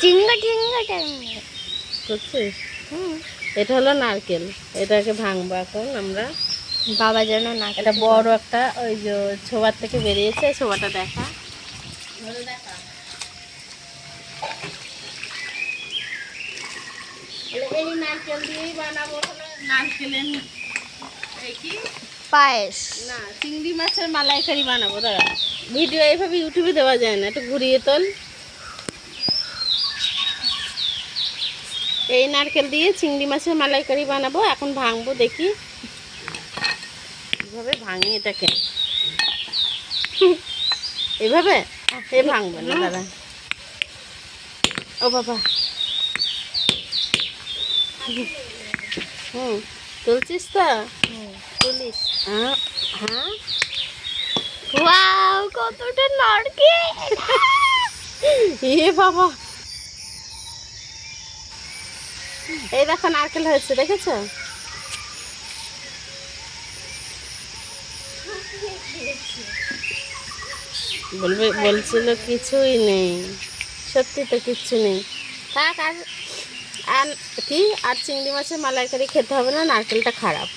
চিঙ্গা চিঙ্গা চিঙ্গা বুঝছিস? এটা হলো নারকেল, এটাকে ভাঙবো এখন আমরা। বাবা যেন না এটা বড় একটা ওই যে ছোবার থেকে বেরিয়েছে, ছোবাটা দেখা। এই নারকেল দিয়েই বানাবো হলো নারকেলের কি পায়েস। না, চিংড়ি মাছের মালাইকারি বানাবো। দাঁড়া, ভিডিও এইভাবে ইউটিউবে দেওয়া যায় না, একটু ঘুরিয়ে তোল। এই নারকেল দিয়ে চিংড়ি মাছের মালাইকারি বানাবো। এখন ভাঙবো, দেখি এভাবে ভাঙি এটাকে। এভাবে এ ভাঙবে না, দাদা। ও বাবা, তুলছিস তো? তুলিস। হ্যাঁ। ওয়াও, কতটা নারকেল! এ বাবা, এই দেখো নারকেল হয়েছে, দেখেছো? বলছিল কিছুই নেই, সত্যি তো কিচ্ছু নেই। থাক, আর আর কি আর চিংড়ি মাছের মালাইকারি খেতে হবে না, নারকেলটা খারাপ।